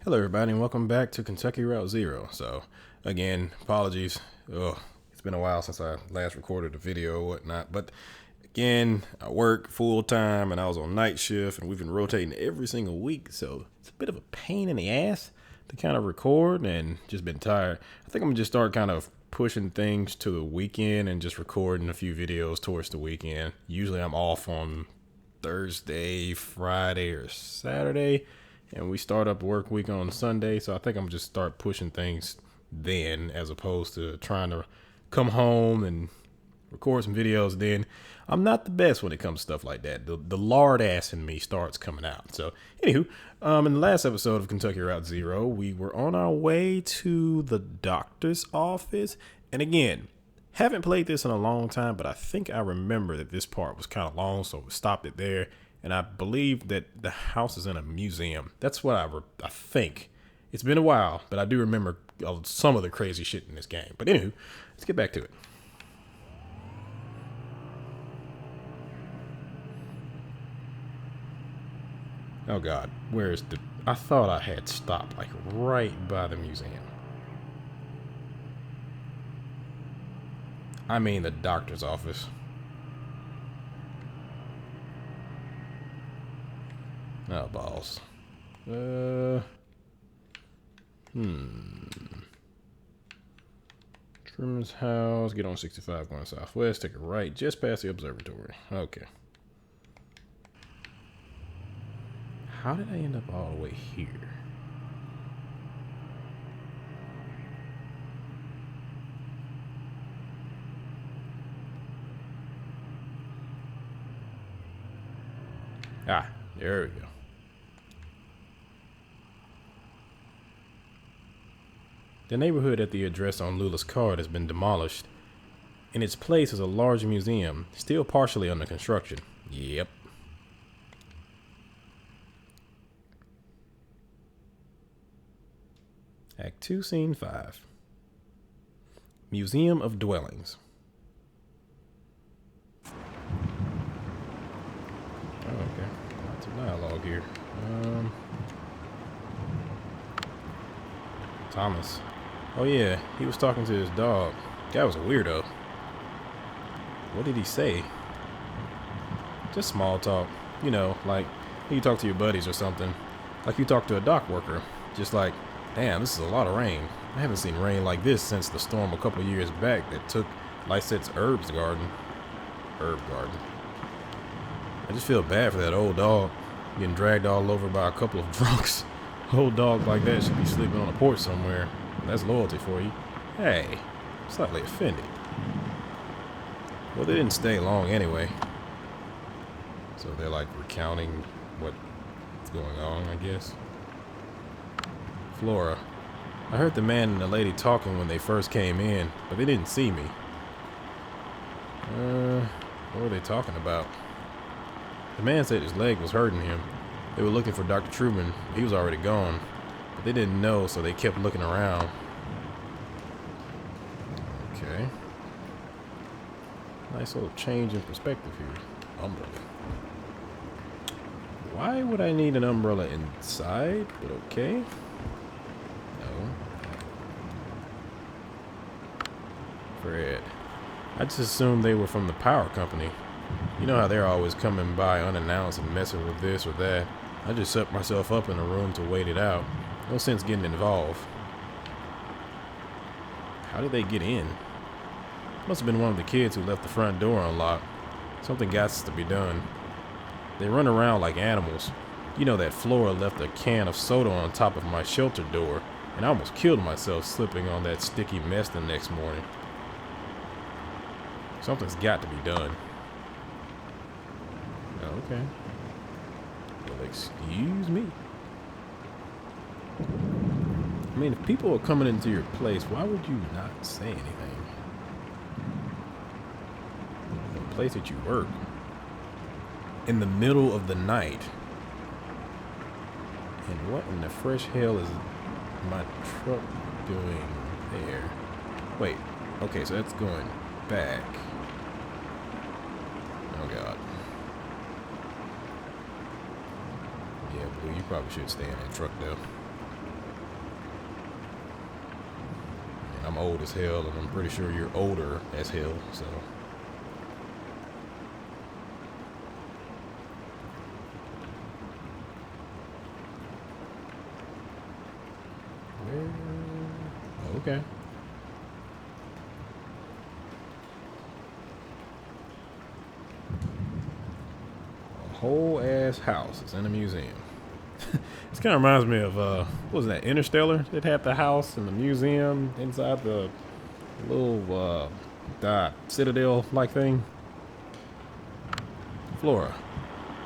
Hello, everybody, and welcome back to Kentucky Route Zero. So, again, apologies. It's been a while since I last recorded a video or whatnot. But again, I work full time, and I was on night shift, and we've been rotating every single week. So it's a bit of a pain in the ass to kind of record, and just been tired. I think I'm gonna just start kind of pushing things to the weekend and just recording a few videos towards the weekend. Usually, I'm off on Thursday, Friday, or Saturday. And we start up work week on Sunday, so I think I'm just start pushing things then, as opposed to trying to come home and record some videos. Then I'm not the best when it comes to stuff like that. The lard ass in me starts coming out. So, anywho, in the last episode of Kentucky Route Zero, we were on our way to the doctor's office, and again, haven't played this in a long time, but I think I remember that this part was kind of long, so we stopped it there. And I believe that the house is in a museum. That's what I think. It's been a while, but I do remember some of the crazy shit in this game. But anywho, let's get back to it. Oh God, where's the... I thought I had stopped like right by the museum. I mean the doctor's office. Oh, balls. Truman's house. Get on 65 going southwest. Take a right just past the observatory. Okay. How did I end up all the way here? Ah, there we go. The neighborhood at the address on Lula's card has been demolished. In its place is a large museum, still partially under construction. Yep. Act 2, Scene 5. Museum of Dwellings. Oh, okay. Lots of dialogue here. Thomas. Oh yeah, he was talking to his dog. Guy was a weirdo. What did he say? Just small talk. You know, like you talk to your buddies or something. Like you talk to a dock worker. Just like, damn, this is a lot of rain. I haven't seen rain like this since the storm a couple of years back that took Lysette's herb garden. I just feel bad for that old dog getting dragged all over by a couple of drunks. Old dog like that should be sleeping on a porch somewhere. That's loyalty for you. Hey, slightly offended. Well, they didn't stay long anyway. So they're like recounting what's going on, I guess. Flora. I heard the man and the lady talking when they first came in, but they didn't see me. What were they talking about? The man said his leg was hurting him. They were looking for Dr. Truman. He was already gone. But they didn't know, so they kept looking around. Okay. Nice little change in perspective here. Umbrella. Why would I need an umbrella inside? But okay. No. Fred. I just assumed they were from the power company. You know how they're always coming by unannounced and messing with this or that. I just set myself up in a room to wait it out. No sense getting involved. How did they get in? Must have been one of the kids who left the front door unlocked. Something got to be done. They run around like animals. You know that Flora left a can of soda on top of my shelter door, and I almost killed myself slipping on that sticky mess the next morning. Something's got to be done. Okay. Well, excuse me. I mean, if people are coming into your place, why would you not say anything? The place that you work. In the middle of the night. And what in the fresh hell is my truck doing there? Wait. Okay, so that's going back. Oh, God. Yeah, Blue, you probably should stay in that truck, though. I'm old as hell, and I'm pretty sure you're older as hell, so. Okay. A whole ass house is in a museum. This kind of reminds me of what was that, Interstellar? It had the house and the museum inside the little citadel like thing. Flora,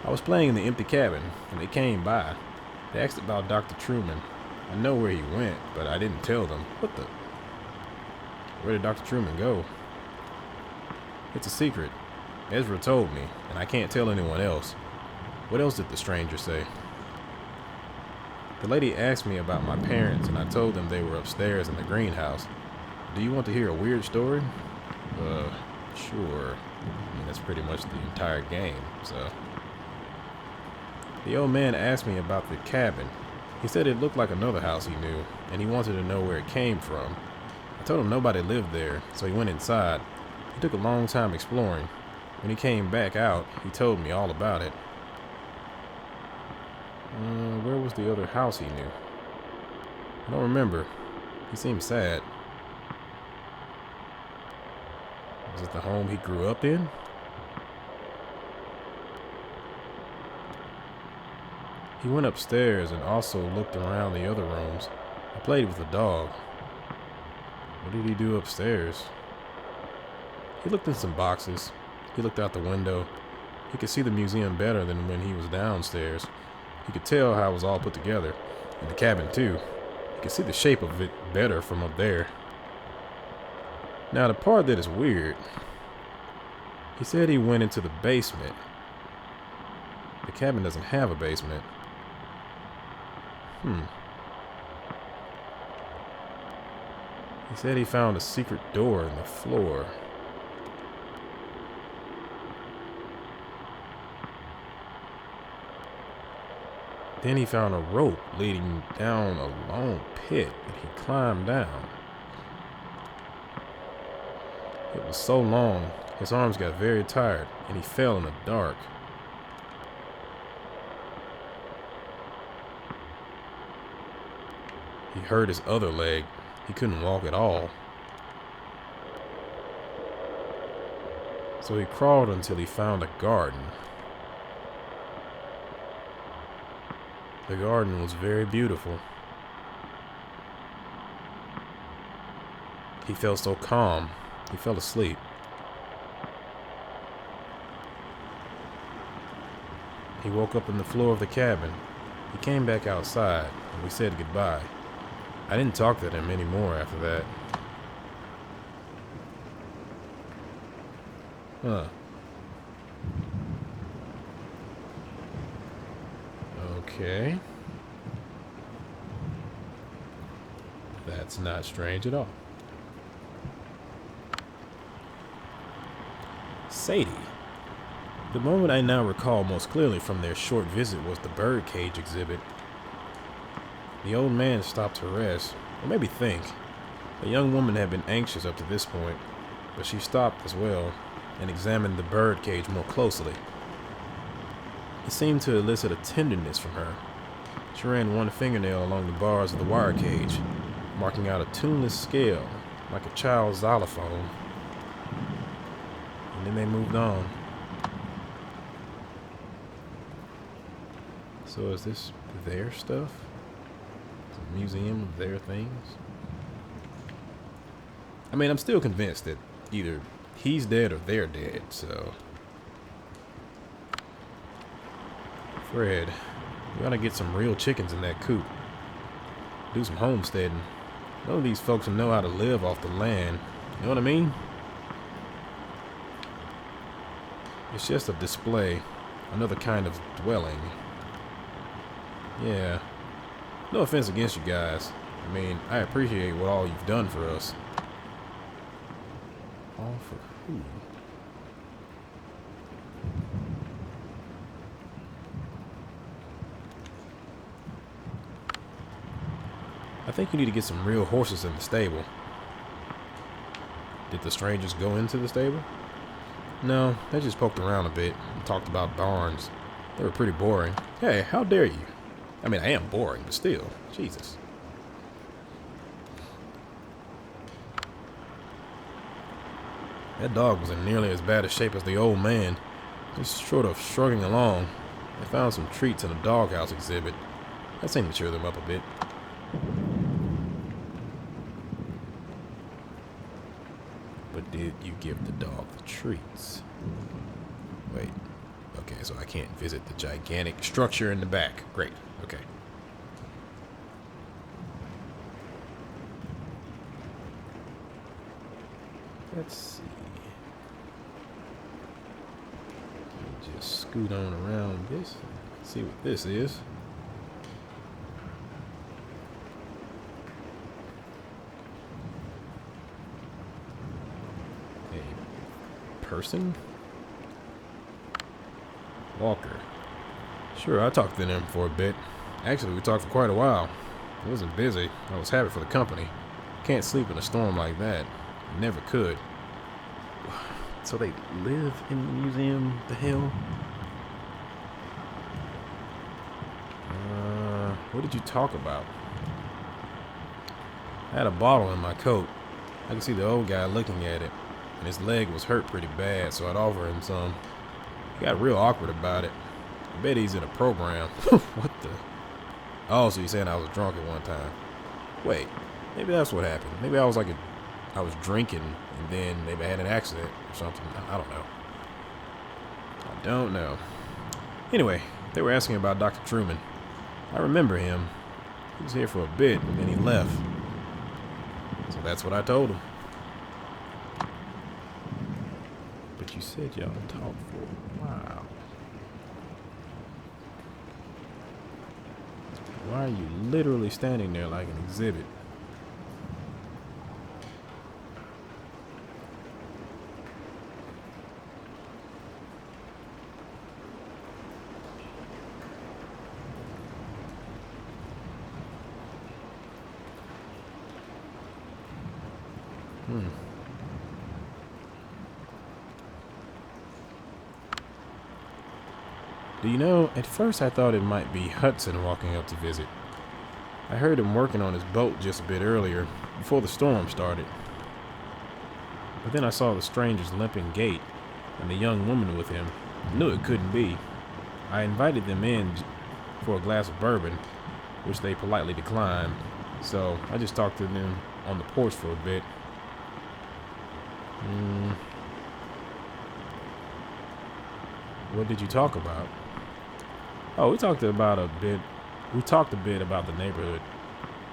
I was playing in the empty cabin and they came by. They asked about Dr. Truman. I know where he went, but I didn't tell them. What the? Where did Dr. Truman go? It's a secret. Ezra told me, and I can't tell anyone else. What else did the stranger say? The lady asked me about my parents, and I told them they were upstairs in the greenhouse. Do you want to hear a weird story? Sure. I mean, that's pretty much the entire game, so. The old man asked me about the cabin. He said it looked like another house he knew, and he wanted to know where it came from. I told him nobody lived there, so he went inside. He took a long time exploring. When he came back out, he told me all about it. Where was the other house he knew? I don't remember. He seemed sad. Was it the home he grew up in? He went upstairs and also looked around the other rooms. I played with the dog. What did he do upstairs? He looked in some boxes. He looked out the window. He could see the museum better than when he was downstairs. He could tell how it was all put together. And the cabin, too. He could see the shape of it better from up there. Now, the part that is weird, he said he went into the basement. The cabin doesn't have a basement. He said he found a secret door in the floor. Then he found a rope leading down a long pit that he climbed down. It was so long, his arms got very tired, and he fell in the dark. He hurt his other leg. He couldn't walk at all. So he crawled until he found a garden. The garden was very beautiful. He felt so calm. He fell asleep. He woke up in the floor of the cabin. He came back outside, and we said goodbye. I didn't talk to him anymore after that. Okay. That's not strange at all. Sadie. The moment I now recall most clearly from their short visit was the birdcage exhibit. The old man stopped to rest, or maybe think. The young woman had been anxious up to this point, but she stopped as well and examined the birdcage more closely. It seemed to elicit a tenderness from her. She ran one fingernail along the bars of the wire cage, marking out a tuneless scale, like a child's xylophone. And then they moved on. So is this their stuff? A museum of their things? I mean, I'm still convinced that either he's dead or they're dead, so. Fred, we gotta get some real chickens in that coop. Do some homesteading. None of these folks know how to live off the land. You know what I mean? It's just a display. Another kind of dwelling. Yeah. No offense against you guys. I mean, I appreciate what all you've done for us. All for who? I think you need to get some real horses in the stable. Did the strangers go into the stable? No, they just poked around a bit and talked about barns. They were pretty boring. Hey, how dare you? I mean, I am boring, but still. Jesus. That dog was in nearly as bad a shape as the old man, just short of shrugging along. They found some treats in a doghouse exhibit. That seemed to cheer them up a bit. But did you give the dog the treats? Wait. Okay, so I can't visit the gigantic structure in the back. Great. Okay. Let's see. Just scoot on around this. See what this is. A person? Walker. Sure, I talked to them for a bit. Actually, we talked for quite a while. I wasn't busy. I was happy for the company. Can't sleep in a storm like that. Never could. So they live in the museum? The hell? What did you talk about? I had a bottle in my coat. I could see the old guy looking at it, and his leg was hurt pretty bad, so I'd offer him some. He got real awkward about it. I bet he's in a program. What the? Oh, so you're saying I was drunk at one time. Wait, maybe that's what happened. Maybe I was drinking, and then maybe I had an accident or something. I don't know. I don't know. Anyway, they were asking about Dr. Truman. I remember him. He was here for a bit, and then he left. So that's what I told him. But you said y'all talked for a while. Why are you literally standing there like an exhibit? Do you know, at first I thought it might be Hudson walking up to visit. I heard him working on his boat just a bit earlier, before the storm started. But then I saw the stranger's limping gait, and the young woman with him. I knew it couldn't be. I invited them in for a glass of bourbon, which they politely declined, so I just talked to them on the porch for a bit. What did you talk about? Oh, we talked a bit about the neighborhood.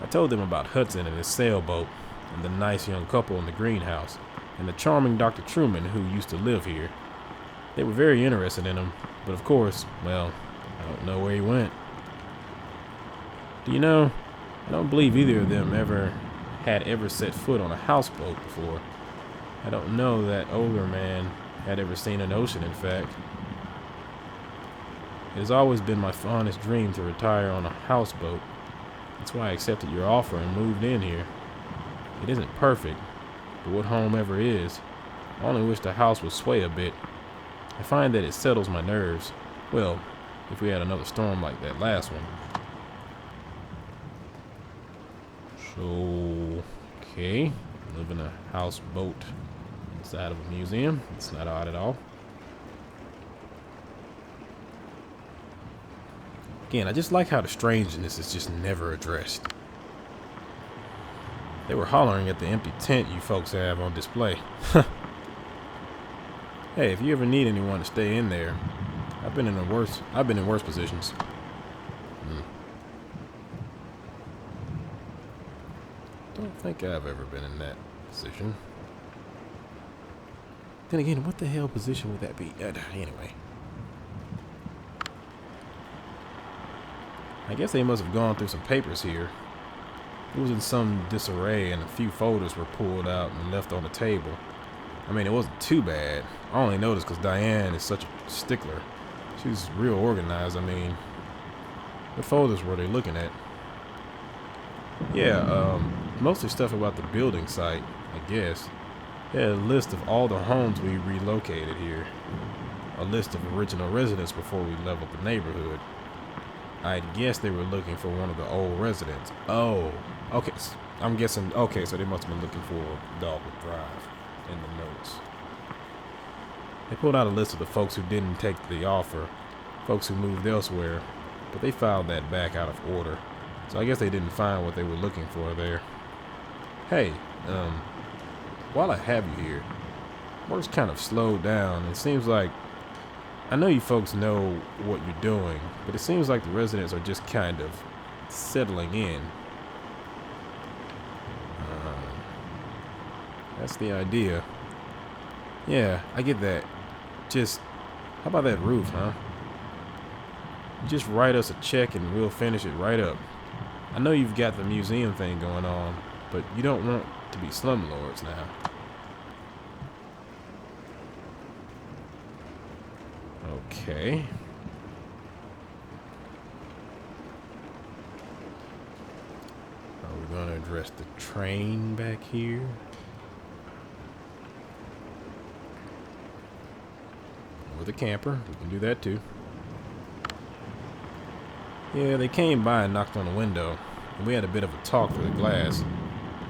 I told them about Hudson and his sailboat, and the nice young couple in the greenhouse, and the charming Dr. Truman who used to live here. They were very interested in him, but of course, well, I don't know where he went. Do you know, I don't believe either of them had ever set foot on a houseboat before. I don't know that older man had ever seen an ocean, in fact. It has always been my fondest dream to retire on a houseboat. That's why I accepted your offer and moved in here. It isn't perfect, but what home ever is? I only wish the house would sway a bit. I find that it settles my nerves. Well, if we had another storm like that last one. So, okay, live in a houseboat inside of a museum. It's not odd at all. Again, I just like how the strangeness is just never addressed. They were hollering at the empty tent you folks have on display. Hey, if you ever need anyone to stay in there, I've been in worse positions. Don't think I've ever been in that position. Then again, what the hell position would that be? Anyway. I guess they must have gone through some papers here. It was in some disarray, and a few folders were pulled out and left on the table. I mean, it wasn't too bad. I only noticed because Diane is such a stickler. She's real organized. I mean, what folders were they looking at? Yeah, mostly stuff about the building site, I guess. Yeah, a list of all the homes we relocated here. A list of original residents before we leveled the neighborhood. I'd guess they were looking for one of the old residents. Oh, okay. I'm guessing, okay, so they must have been looking for Dogwood Drive in the notes. They pulled out a list of the folks who didn't take the offer, folks who moved elsewhere, but they filed that back out of order. So I guess they didn't find what they were looking for there. Hey, while I have you here, work's kind of slowed down. It seems like, I know you folks know what you're doing, but it seems like the residents are just kind of settling in. That's the idea. Yeah, I get that. Just, how about that roof, huh? You just write us a check and we'll finish it right up. I know you've got the museum thing going on, but you don't want to be slumlords now. Okay. Are we going to address the train back here? Or the camper. We can do that too. Yeah, they came by and knocked on the window, and we had a bit of a talk through the glass.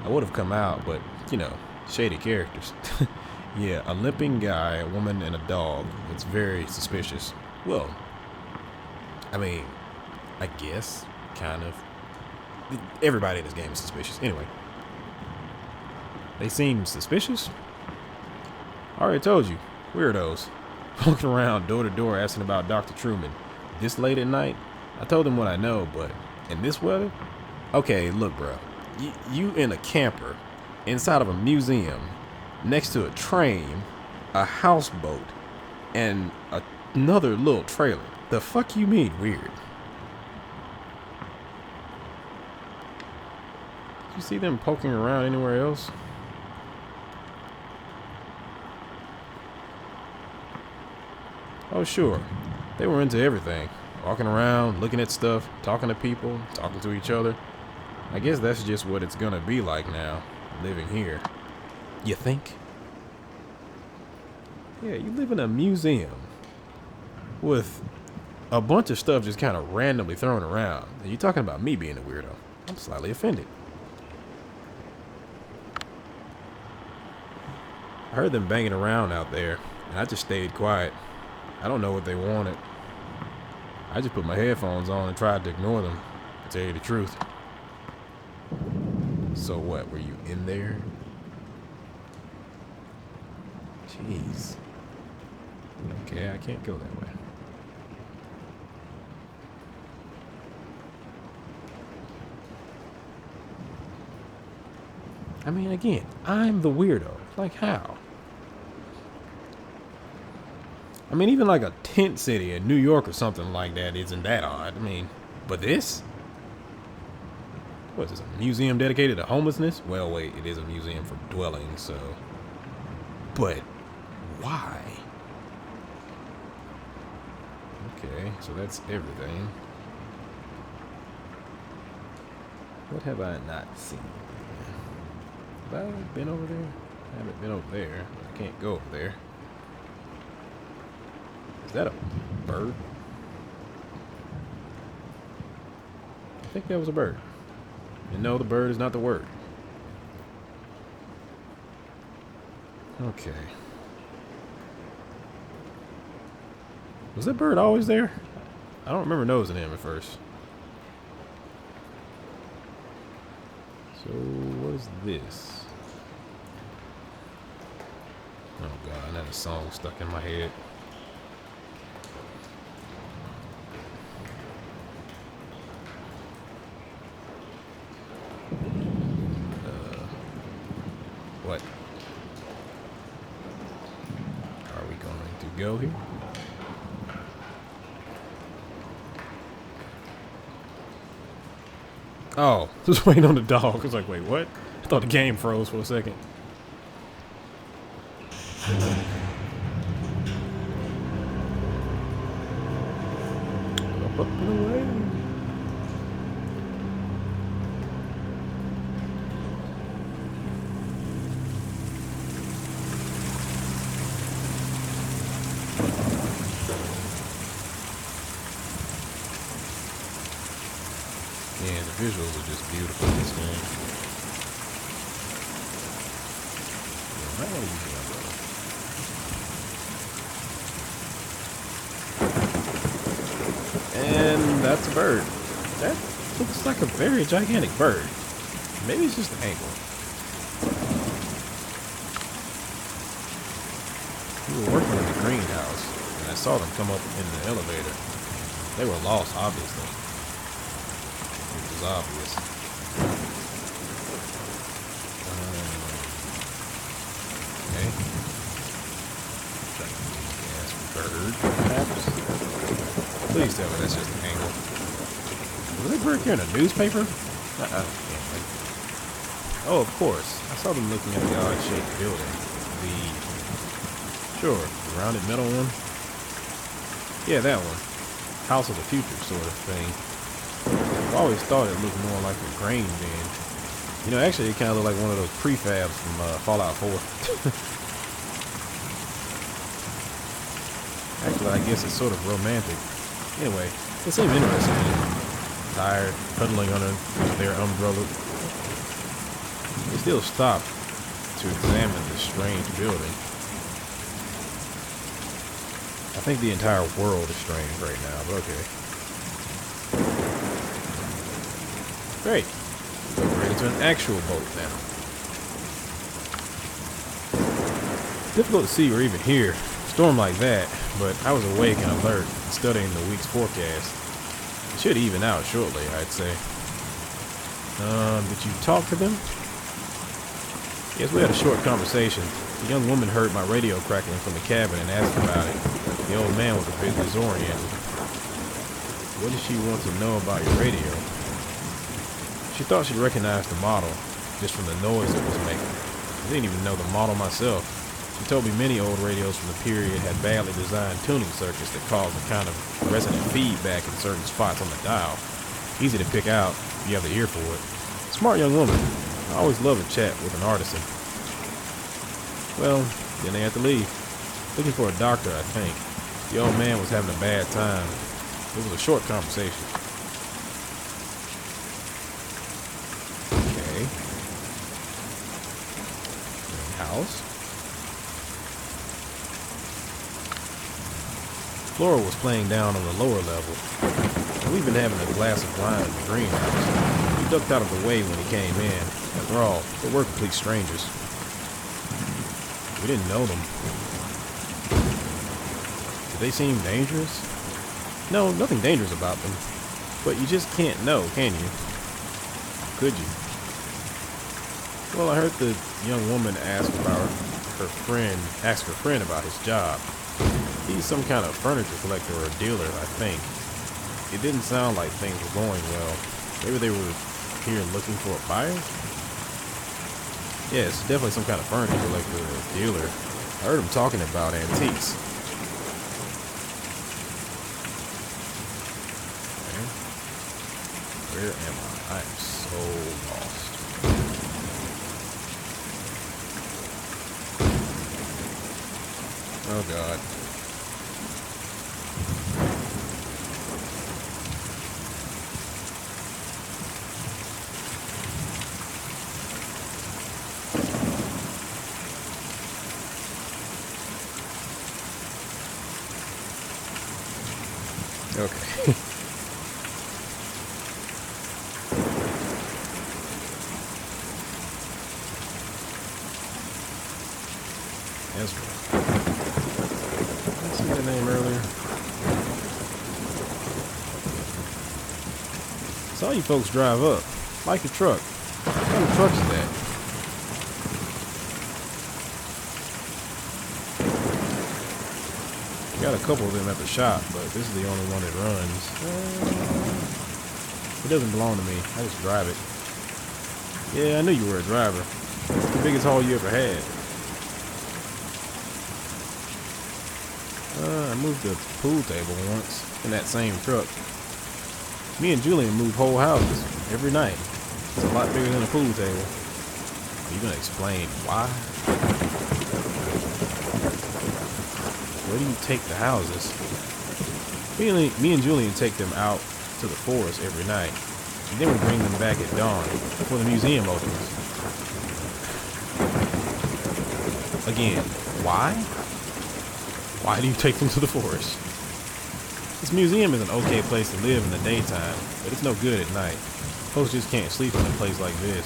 I would have come out, but, you know, shady characters. Yeah, a limping guy, a woman, and a dog. It's very suspicious. Well, I mean, I guess, kind of. Everybody in this game is suspicious. Anyway. They seem suspicious? I already told you. Weirdos. Walking around door to door asking about Dr. Truman. This late at night? I told them what I know, but in this weather? Okay, look, bro. You in a camper, inside of a museum, next to a train, a houseboat, and another little trailer. The fuck you mean weird? Did you see them poking around anywhere else? Oh, sure. They were into everything. Walking around, looking at stuff, talking to people, talking to each other. I guess that's just what it's gonna be like now, living here. You think? Yeah, you live in a museum with a bunch of stuff just kind of randomly thrown around. And you're talking about me being a weirdo. I'm slightly offended. I heard them banging around out there, and I just stayed quiet. I don't know what they wanted. I just put my headphones on and tried to ignore them, to tell you the truth. So what, were you in there? Jeez. Okay, I can't go that way. I mean, again, I'm the weirdo. Like, how? I mean, even like a tent city in New York or something like that isn't that odd. I mean, but this? What is this, a museum dedicated to homelessness? Well, wait, it is a museum for dwelling, so... But, why? Okay, so that's everything. What have I not seen? Have I been over there? I haven't been over there. I can't go over there. Is that a bird? I think that was a bird. And no, the bird is not the word. Okay. Was that bird always there? I don't remember nosing him at first. So, what is this? Oh god, that song stuck in my head. What? Are we going to go here? Oh, just waiting on the dog. I was like, wait, what? I thought the game froze for a second. Up and away. The visuals are just beautiful in this game. I might want to use the umbrella. And that's a bird. That looks like a very gigantic bird. Maybe it's just the angle. We were working in the greenhouse, and I saw them come up in the elevator. They were lost, obviously. Which is obvious. Okay. Gas bird, perhaps. Please tell me that's just an angle. Was that bird carrying a newspaper? Oh, of course. I saw them looking at the odd-shaped building. Sure, the rounded metal one. Yeah, that one. House of the future sort of thing. I've always thought it looked more like a grain bin. You know, actually it kind of looked like one of those prefabs from Fallout 4. Actually, I guess it's sort of romantic. Anyway, it seemed interesting. Tired, huddling under their umbrella. They still stopped to examine this strange building. I think the entire world is strange right now, but okay. Great. We're into an actual boat now. Difficult to see or even hear a storm like that, but I was awake and alert, studying the week's forecast. It should even out shortly, I'd say. Did you talk to them? Yes, we had a short conversation. The young woman heard my radio crackling from the cabin and asked about it. The old man was a bit disoriented. What did she want to know about your radio? She thought she recognized the model, just from the noise it was making. I didn't even know the model myself. She told me many old radios from the period had badly designed tuning circuits that caused a kind of resonant feedback in certain spots on the dial. Easy to pick out if you have the ear for it. Smart young woman. I always love a chat with an artisan. Well, then they had to leave. Looking for a doctor, I think. The old man was having a bad time. It was a short conversation. Okay. House. Flora was playing down on the lower level. We've been having a glass of wine in the greenhouse. We ducked out of the way when he came in. After all, they were complete strangers. We didn't know them. Did they seem dangerous? No, nothing dangerous about them. But you just can't know, can you? Could you? Well, I heard the young woman ask her friend about his job. He's some kind of furniture collector or dealer, I think. It didn't sound like things were going well. Maybe they were here looking for a buyer? Yeah, it's definitely some kind of furniture collector or dealer. I heard him talking about antiques. Okay. Where am I? I am so lost. Oh God. Okay. Ezra. Did I see that name earlier? Saw you folks drive up. Like your truck. What kind of truck is that? Got a couple of them at the shop, but this is the only one that runs. It doesn't belong to me. I just drive it. Yeah, I knew you were a driver. It's the biggest haul you ever had. I moved the pool table once in that same truck. Me and Julian move whole houses every night. It's a lot bigger than a pool table. Are you gonna explain why? Where do you take the houses? Me and Julian take them out to the forest every night. and then we bring them back at dawn before the museum opens. Again, why? Why do you take them to the forest? This museum is an okay place to live in the daytime, but it's no good at night. Folks just can't sleep in a place like this.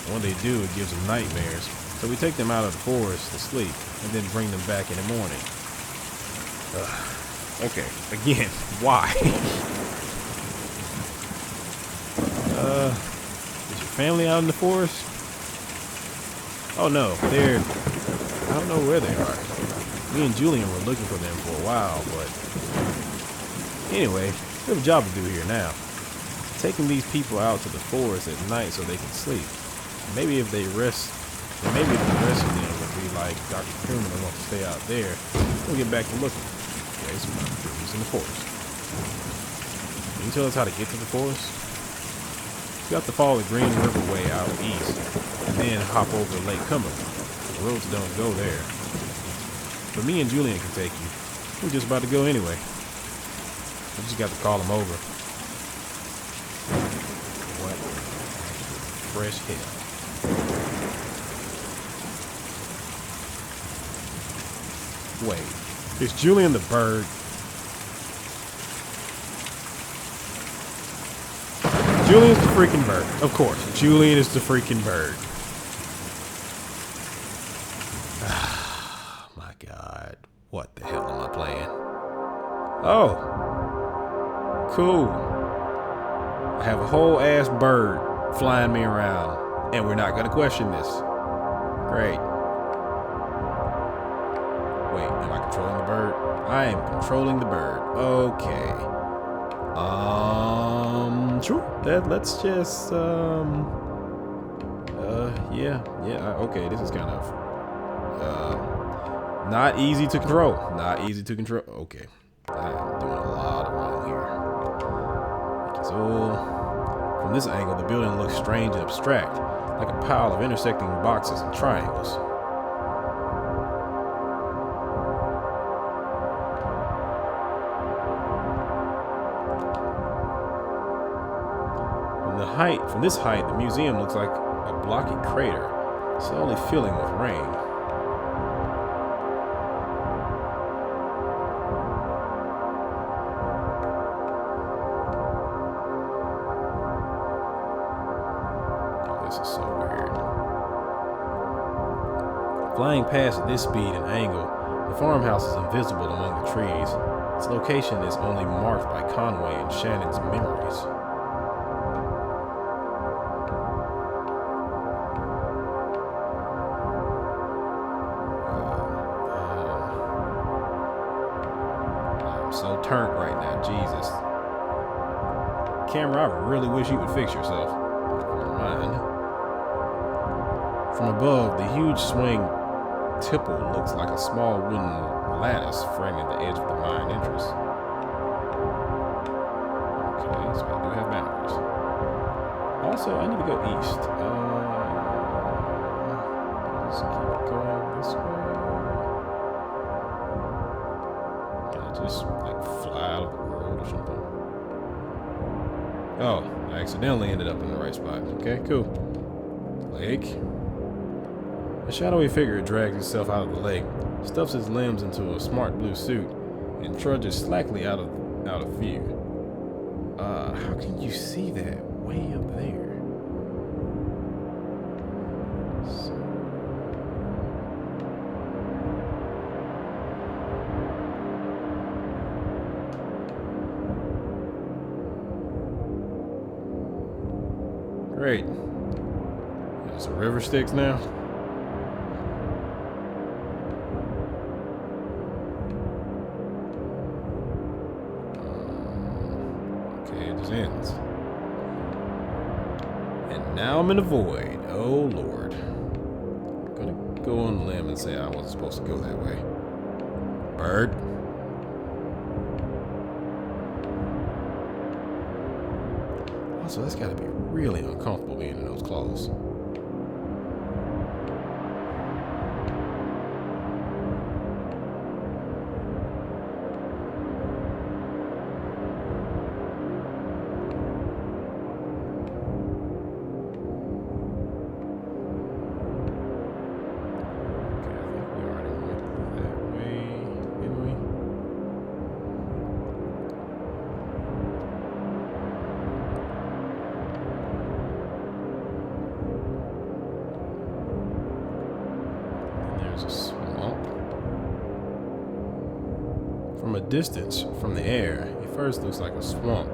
And when they do, it gives them nightmares. So we take them out of the forest to sleep, and then bring them back in the morning. Okay, again, why? Is your family out in the forest? Oh no, I don't know where they are. Me and Julian were looking for them for a while, but anyway, we have a job to do here now. Taking these people out to the forest at night so they can sleep. Maybe if the rest of them would be like Dr. Truman and want to stay out there, we'll get back to looking. Okay, so he's in the forest. Can you tell us how to get to the forest? You have to follow the Green River Way out east, and then hop over Lake Cumberland. The roads don't go there. But me and Julian can take you. We're just about to go anyway. We just got to call him over. What? Fresh hell. Wait, is Julian the bird? Julian's the freaking bird. Of course, Julian is the freaking bird. Oh my God. What the hell am I playing? Oh. Cool. I have a whole ass bird flying me around, and we're not gonna question this. Great. Wait, am I controlling the bird? I am controlling the bird. Okay. Sure. Let's just, okay, this is kind of, not easy to control. Not easy to control. Okay. I am doing a lot of wrong here. So, from this angle, the building looks strange and abstract, like a pile of intersecting boxes and triangles. From this height, the museum looks like a blocky crater, slowly filling with rain. Oh, this is so weird. Flying past at this speed and angle, the farmhouse is invisible among the trees. Its location is only marked by Conway and Shannon's memories. So turned right now, Jesus. Camera, I really wish you would fix yourself. Never mind. From above, the huge swing tipple looks like a small wooden lattice framing the edge of the mine entrance. Okay, so I do have boundaries. Also, I need to go east. Let's keep going this way. Just like fly out of the world or something. Oh, I accidentally ended up in the right spot. Okay, cool. Lake. A shadowy figure drags itself out of the lake, stuffs its limbs into a smart blue suit, and trudges slackly out of view. How can you see that way up there? Great. There's a river Styx now. Okay, it just ends. And now I'm in a void. Oh Lord. I'm gonna go on a limb and say I wasn't supposed to go that way. Bird. Also, that's gotta be really uncomfortable being in those clothes. There's a swamp. From a distance, from the air, it first looks like a swamp.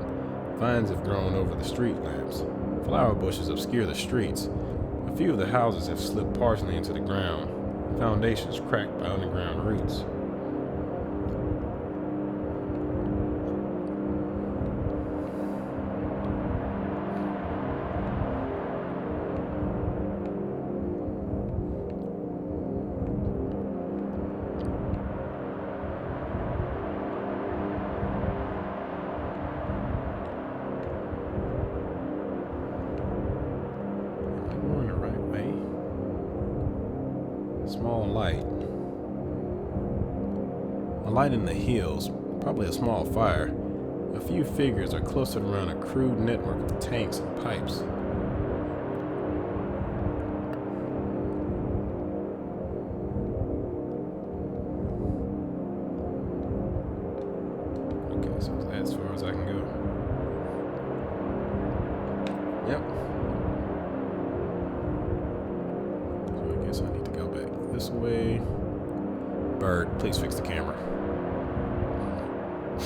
Vines have grown over the street lamps. Flower bushes obscure the streets. A few of the houses have slipped partially into the ground. Foundations cracked by underground roots. Small light. A light in the hills, probably a small fire. A few figures are clustered around a crude network of tanks and pipes. Okay, so that's as far as I can go. Yep. So I guess I need to go back this way. Bird, please fix the camera. I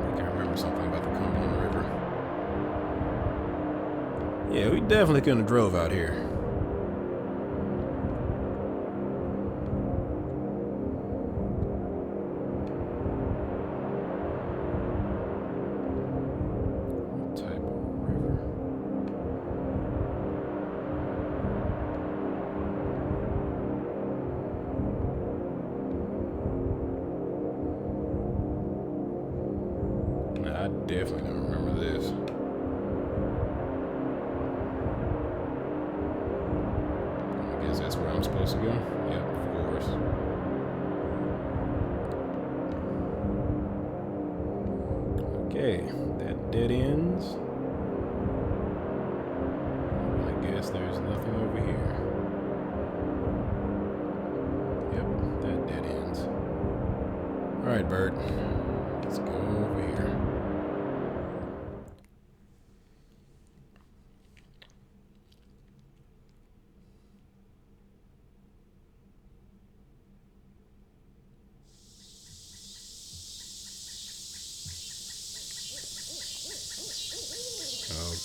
think I remember something about the Cumberland River. Yeah, we definitely couldn't have drove out here. I definitely don't remember this. I guess that's where I'm supposed to go. Yep, of course. Okay, that dead ends. I guess there's nothing over here. Yep, that dead ends. Alright, Bert. Let's go over here.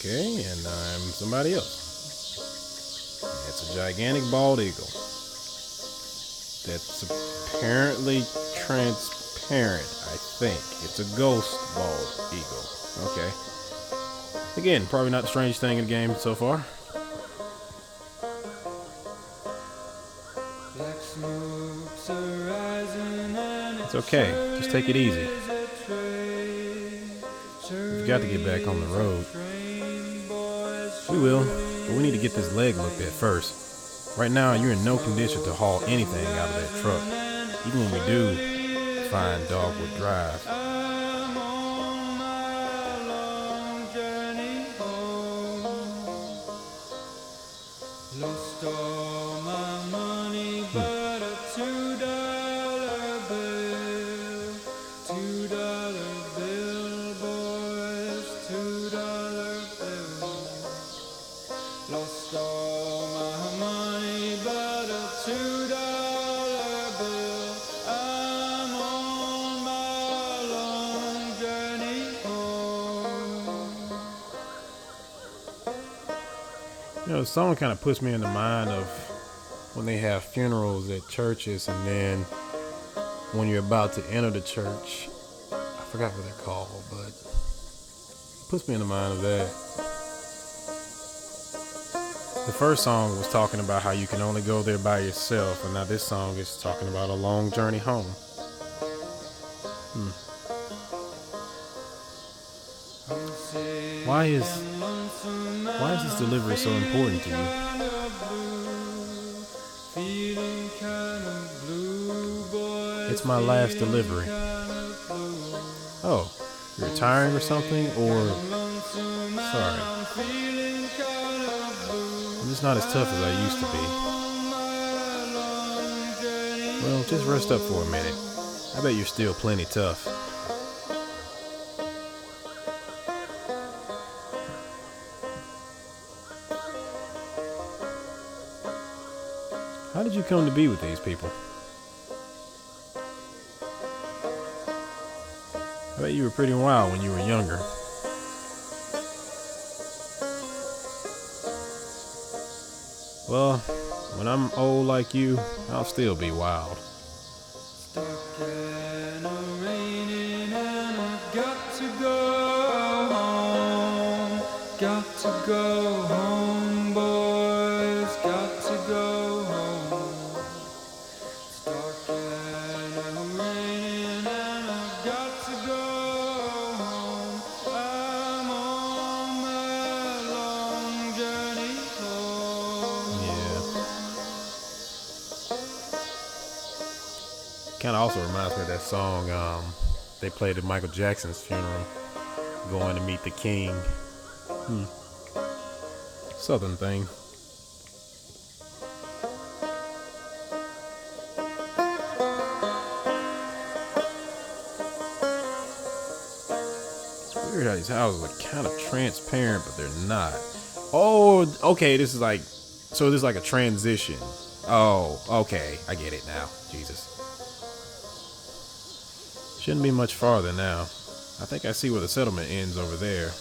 Okay, and I'm somebody else. It's a gigantic bald eagle that's apparently transparent, I think. It's a ghost bald eagle. Okay. Again, probably not the strangest thing in the game so far. It's okay, just take it easy. You've got to get back on the road. We will, but we need to get this leg looked at first. Right now, you're in no condition to haul anything out of that truck. Even when we do find Dogwood Drive. Lost all my money, but a $2 bill. $2 bill, boys, $2 bill. Lost all my money, but a $2 bill. I'm on my long journey home. You know, the song kind of puts me in the mind of when they have funerals at churches, and then when you're about to enter the church, I forgot what they're called, but it puts me in the mind of that. The first song was talking about how you can only go there by yourself, and now this song is talking about a long journey home. Why is this delivery so important to you? It's my last delivery. Oh, you're retiring or something? Or sorry, I'm just not as tough as I used to be. Well, just rest up for a minute. I bet you're still plenty tough. How'd you come to be with these people? I bet you were pretty wild when you were younger. Well, when I'm old like you, I'll still be wild. Stuck in a raining and I've got to go home. Got to go home, boys. Got to go home. Stuck in a raining and I've got to go home. I'm on my long journey home. Yeah. Kind of also reminds me of that song they played at Michael Jackson's funeral, Going to Meet the King. Southern thing. It's weird how these houses are kind of transparent, but they're not. Oh, okay, this is like, so this is like a transition. Oh, okay, I get it now. Jesus. Shouldn't be much farther now. I think I see where the settlement ends over there.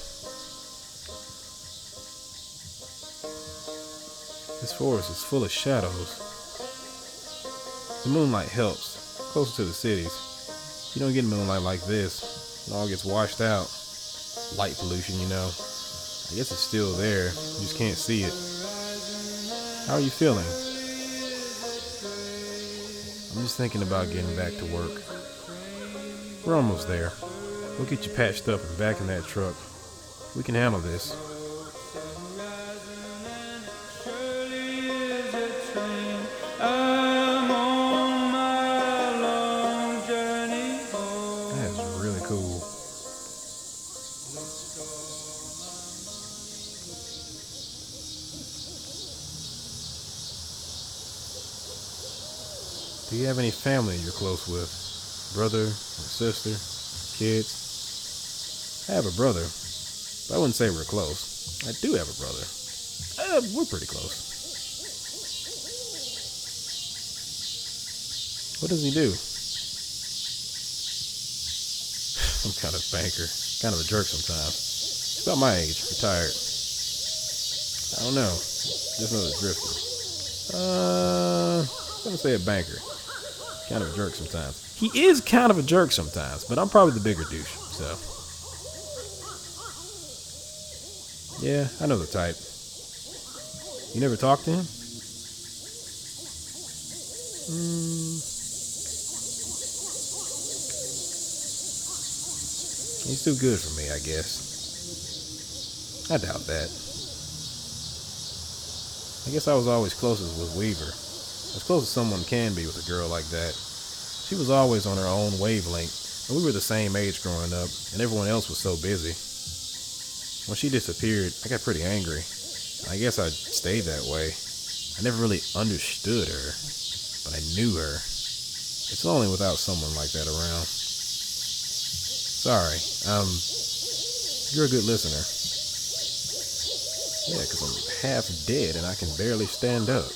This forest is full of shadows. The moonlight helps. Closer to the cities. You don't get moonlight like this. It all gets washed out. Light pollution, you know. I guess it's still there. You just can't see it. How are you feeling? I'm just thinking about getting back to work. We're almost there. We'll get you patched up and back in that truck. We can handle this. That's really cool. Do you have any family you're close with? Brother or sister? Kids? I have a brother, but I wouldn't say we're close. I do have a brother. We're pretty close. What does he do? Some kind of banker. Kind of a jerk sometimes. He's about my age, retired. I don't know. Just know it's drifting. I'm gonna say a banker. Kind of a jerk sometimes. He is kind of a jerk sometimes, but I'm probably the bigger douche, so. Yeah, I know the type. You never talked to him? He's too good for me, I guess. I doubt that. I guess I was always closest with Weaver. As close as someone can be with a girl like that. She was always on her own wavelength, and we were the same age growing up, and everyone else was so busy. When she disappeared, I got pretty angry. I guess I stayed that way. I never really understood her, but I knew her. It's lonely without someone like that around. Sorry, you're a good listener. Yeah, 'cause I'm half dead and I can barely stand up.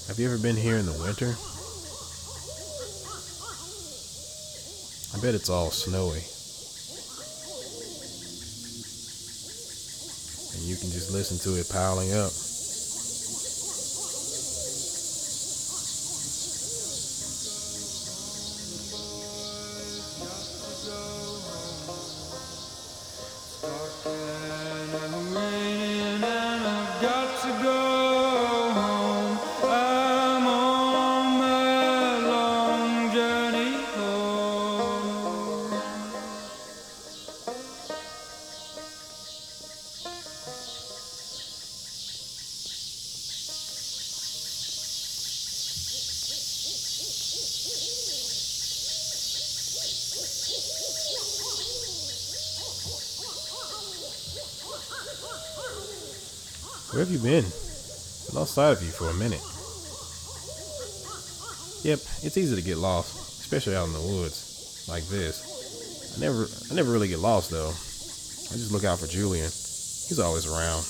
Have you ever been here in the winter? I bet it's all snowy. And you can just listen to it piling up. Where have you been? Been lost sight of you for a minute. Yep, it's easy to get lost, especially out in the woods, like this. I never really get lost though. I just look out for Julian. He's always around.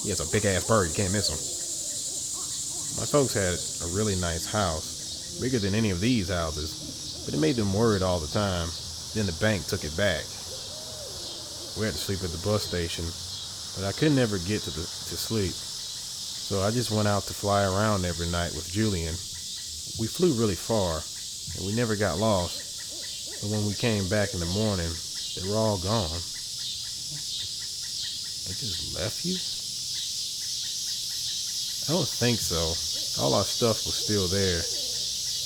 He has a big ass bird. You can't miss him. My folks had a really nice house, bigger than any of these houses, but it made them worried all the time. Then the bank took it back. We had to sleep at the bus station, but I could never get to sleep. So I just went out to fly around every night with Julian. We flew really far, and we never got lost. But when we came back in the morning, they were all gone. They just left you? I don't think so. All our stuff was still there.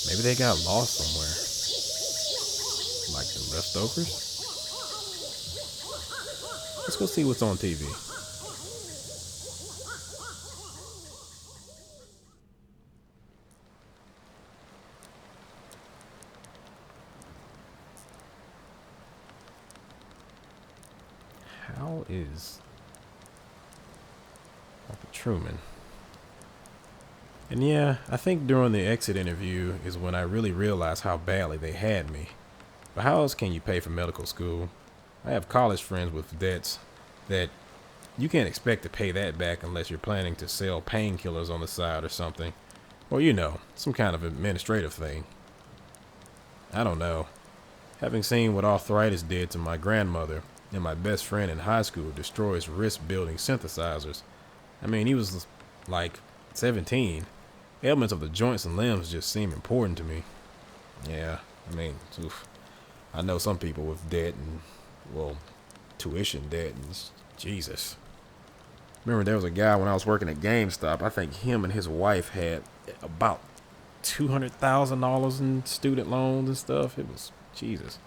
Maybe they got lost somewhere. Like the leftovers? Let's go see what's on TV. How is Dr. Truman? And yeah, I think during the exit interview is when I really realized how badly they had me. But how else can you pay for medical school? I have college friends with debts that you can't expect to pay that back unless you're planning to sell painkillers on the side or something. Or, some kind of administrative thing. I don't know. Having seen what arthritis did to my grandmother and my best friend in high school destroys wrist-building synthesizers. I mean, he was like 17. Ailments of the joints and limbs just seem important to me. Yeah, I mean, oof. I know some people with debt and, tuition debt and Jesus. Remember there was a guy when I was working at GameStop, I think him and his wife had about $200,000 in student loans and stuff. It was, Jesus.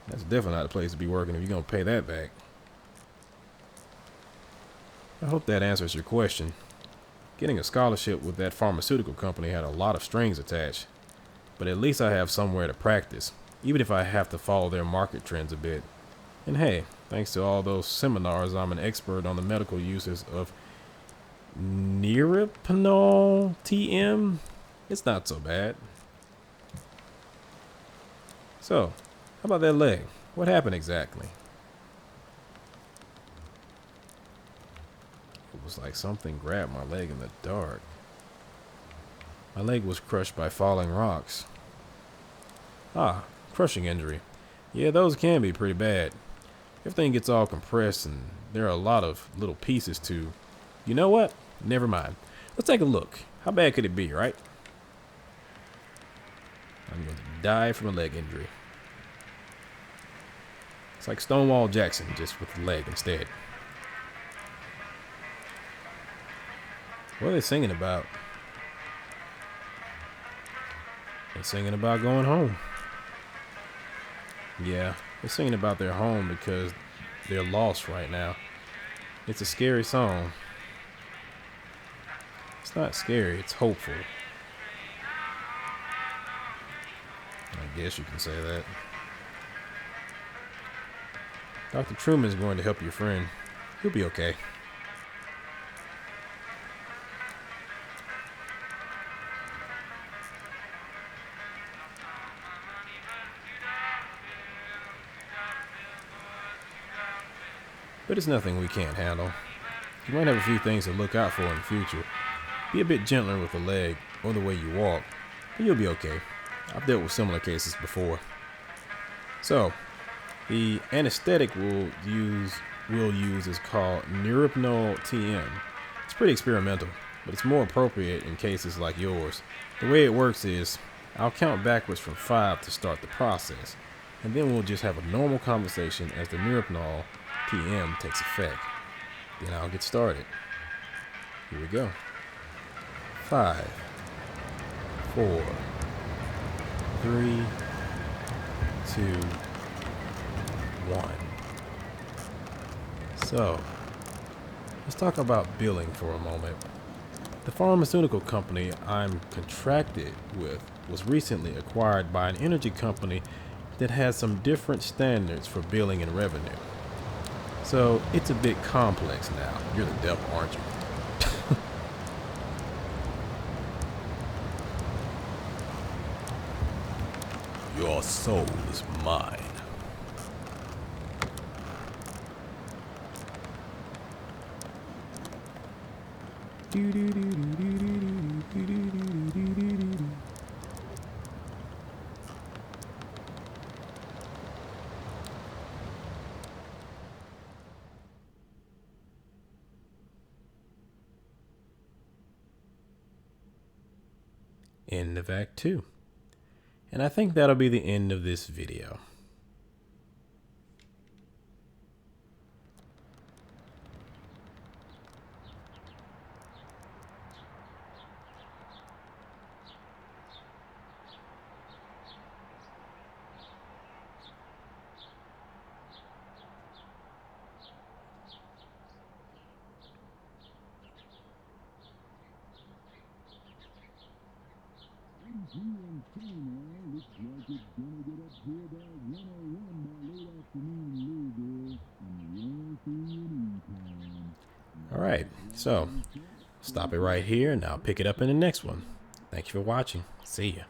That's definitely not a place to be working if you're going to pay that back. I hope that answers your question. Getting a scholarship with that pharmaceutical company had a lot of strings attached. But at least I have somewhere to practice, even if I have to follow their market trends a bit. And hey, thanks to all those seminars, I'm an expert on the medical uses of Neuripinol TM. It's not so bad. So, how about that leg? What happened exactly? It was like something grabbed my leg in the dark. My leg was crushed by falling rocks. Ah, crushing injury. Yeah, those can be pretty bad. Everything gets all compressed and there are a lot of little pieces too. You know what? Never mind. Let's take a look. How bad could it be, right? I'm going to die from a leg injury. It's like Stonewall Jackson, just with the leg instead. What are they singing about? They're singing about going home. Yeah, they're singing about their home because they're lost right now. It's a scary song. It's not scary, it's hopeful. I guess you can say that. Dr. Truman is going to help your friend. He'll be okay. But it's nothing we can't handle. You might have a few things to look out for in the future. Be a bit gentler with the leg or the way you walk, and you'll be okay. I've dealt with similar cases before. So, the anesthetic we'll use is called Neuripinol TM. It's pretty experimental, but it's more appropriate in cases like yours. The way it works is, I'll count backwards from 5 to start the process, and then we'll just have a normal conversation as the Neuripinol TM takes effect. Then I'll get started. Here we go. 5, 4, 3, 2, 1. So, let's talk about billing for a moment. The pharmaceutical company I'm contracted with was recently acquired by an energy company that has some different standards for billing and revenue. So, it's a bit complex now. You're the devil, aren't you? Your soul is mine. End of Act 2. And I think that'll be the end of this video. All right, so stop it right here and I'll pick it up in the next one. Thank you for watching. See ya.